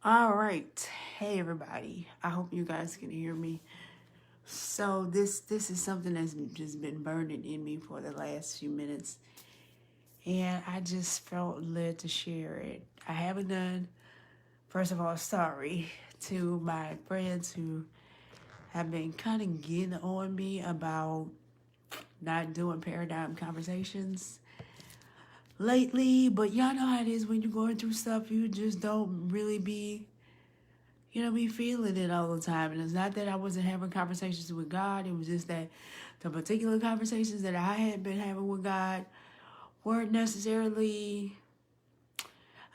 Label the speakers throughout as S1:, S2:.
S1: All right. Hey everybody. I hope you guys can hear me. So this is something that's just been burning in me for the last few minutes. And I just felt led to share it. I haven't done, first of all, sorry to my friends who have been kind of getting on me about not doing paradigm conversations lately. But y'all know how it is when you're going through stuff, you just don't really be feeling it all the time. And it's not that I wasn't having conversations with God. It was just that the particular conversations that I had been having with God weren't necessarily,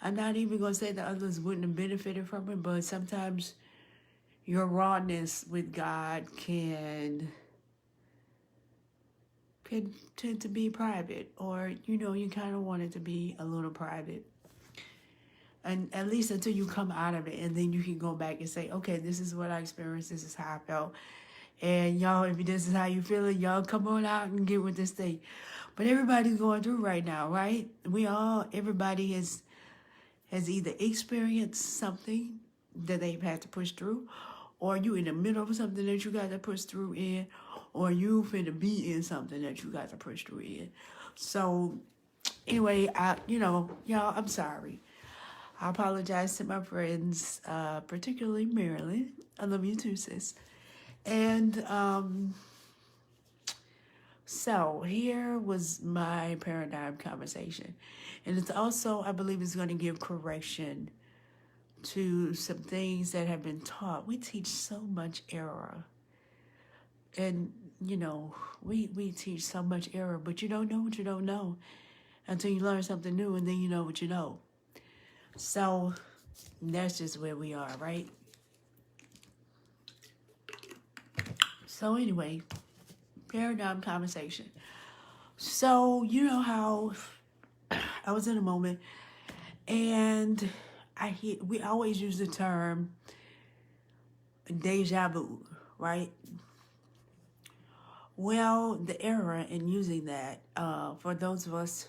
S1: I'm not even going to say that others wouldn't have benefited from it, but sometimes your rawness with God can tend to be private, or, you kind of want it to be a little private. And at least until you come out of it, and then you can go back and say, okay, this is what I experienced, this is how I felt. And y'all, if this is how you feeling, y'all come on out and get with this thing. But everybody's going through right now, right? Everybody has either experienced something that they've had to push through, or you in the middle of something that you got to push through in, or you finna be in something that you got to push through in. So anyway, y'all, I'm sorry. I apologize to my friends, particularly Marilyn. I love you too, sis. And so here was my paradigm conversation. And it's also, I believe, it's going to give correction to some things that have been taught. We teach so much error. And, we teach so much error, but you don't know what you don't know until you learn something new, and then you know what you know. So that's just where we are, right? So anyway, paradigm conversation. So you know how I was in a moment, and we always use the term deja vu, right? Well, the error in using that, for those of us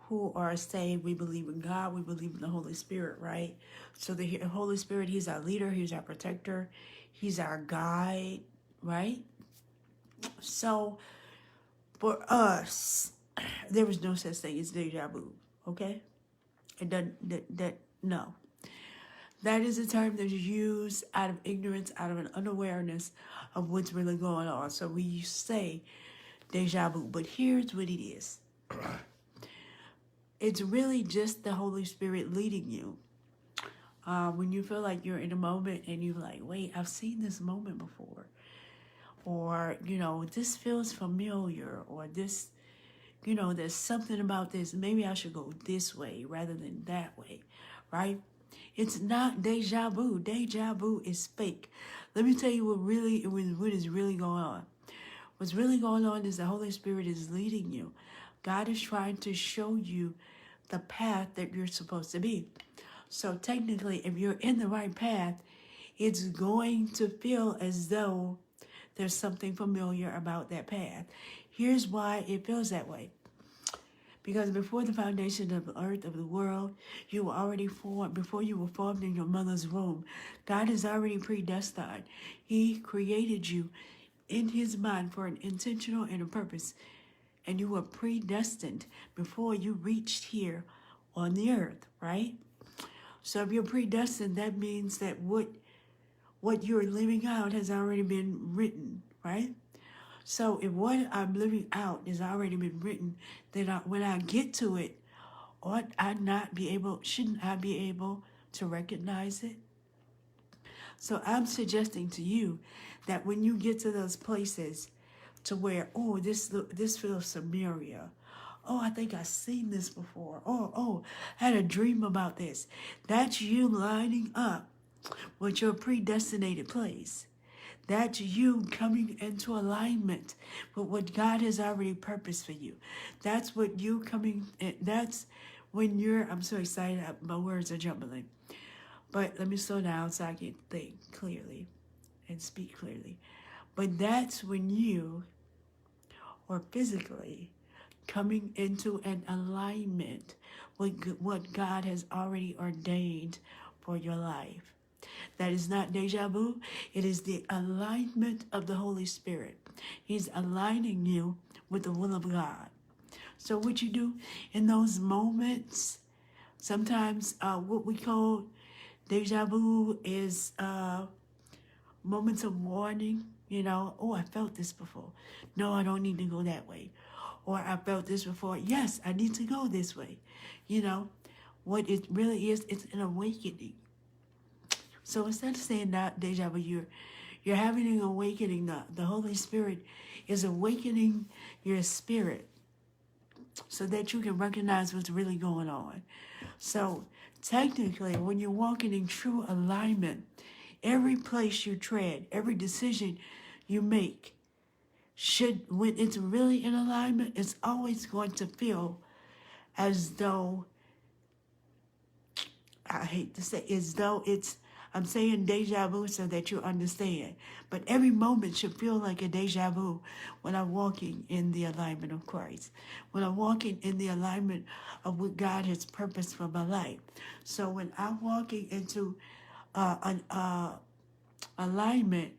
S1: who are saved, we believe in God, we believe in the Holy Spirit, right? So the Holy Spirit, He's our leader, He's our protector, He's our guide, right? So for us, there was no such thing as deja vu, okay? It doesn't, no. That is a term that is used out of ignorance, out of an unawareness of what's really going on. So we say deja vu, but here's what it is. It's really just the Holy Spirit leading you. When you feel like you're in a moment and you're like, wait, I've seen this moment before. Or, this feels familiar. Or this, there's something about this. Maybe I should go this way rather than that way, right? It's not deja vu. Deja vu is fake. Let me tell you what is really going on. What's really going on is the Holy Spirit is leading you. God is trying to show you the path that you're supposed to be. So technically, if you're in the right path, it's going to feel as though there's something familiar about that path. Here's why it feels that way. Because before the foundation of the earth, of the world, you were already formed. Before you were formed in your mother's womb, God is already predestined. He created you in His mind for an intentional and a purpose. And you were predestined before you reached here on the earth, right? So if you're predestined, that means that what you're living out has already been written, right? So if what I'm living out has already been written, then when I get to it, shouldn't I be able to recognize it? So I'm suggesting to you that when you get to those places to where, oh, this feels familiar. Oh, I think I've seen this before. Oh, I had a dream about this. That's you lining up with your predestinated place. That's you coming into alignment with what God has already purposed for you. That's what you coming, that's when I'm so excited, my words are jumbling. But let me slow down so I can think clearly and speak clearly. But that's when you are physically coming into an alignment with what God has already ordained for your life. That is not deja vu. It is the alignment of the Holy Spirit. He's aligning you with the will of God. So what you do in those moments, sometimes what we call deja vu is moments of warning. You know, oh, I felt this before. No, I don't need to go that way. Or I felt this before. Yes, I need to go this way. You know, what it really is, it's an awakening. So instead of saying that deja vu, you're having an awakening. The Holy Spirit is awakening your spirit so that you can recognize what's really going on. So technically, when you're walking in true alignment, every place you tread, every decision you make, when it's really in alignment, it's always going to feel as though, I hate to say, as though I'm saying deja vu so that you understand. But every moment should feel like a deja vu when I'm walking in the alignment of Christ. When I'm walking in the alignment of what God has purposed for my life. So when I'm walking into alignment,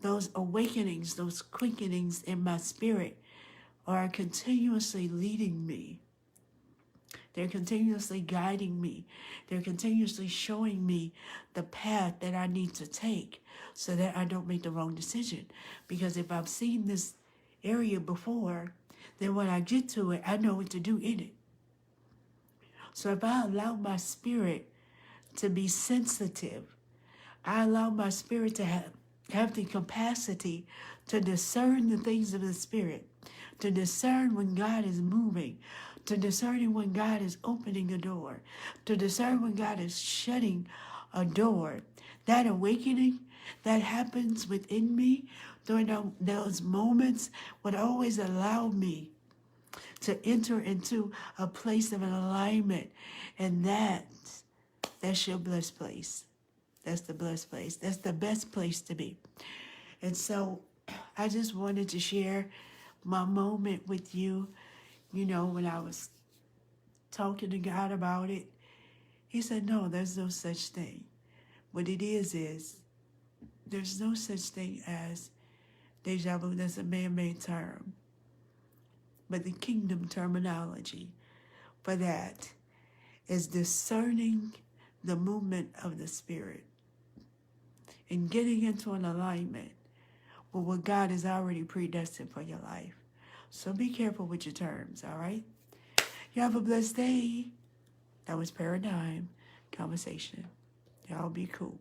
S1: those awakenings, those quickenings in my spirit are continuously leading me. They're continuously guiding me. They're continuously showing me the path that I need to take so that I don't make the wrong decision. Because if I've seen this area before, then when I get to it, I know what to do in it. So if I allow my spirit to be sensitive, I allow my spirit to have the capacity to discern the things of the Spirit, to discern when God is moving, to discern when God is opening a door, to discern when God is shutting a door. That awakening that happens within me during those moments would always allow me to enter into a place of an alignment. And that's your blessed place. That's the blessed place. That's the best place to be. And so I just wanted to share my moment with you. You know, when I was talking to God about it, he said, no, there's no such thing. What it is there's no such thing as deja vu. That's a man-made term. But the kingdom terminology for that is discerning the movement of the Spirit and getting into an alignment with what God has already predestined for your life. So be careful with your terms, all right? You have a blessed day. That was ParaDigm Conversation. Y'all be cool.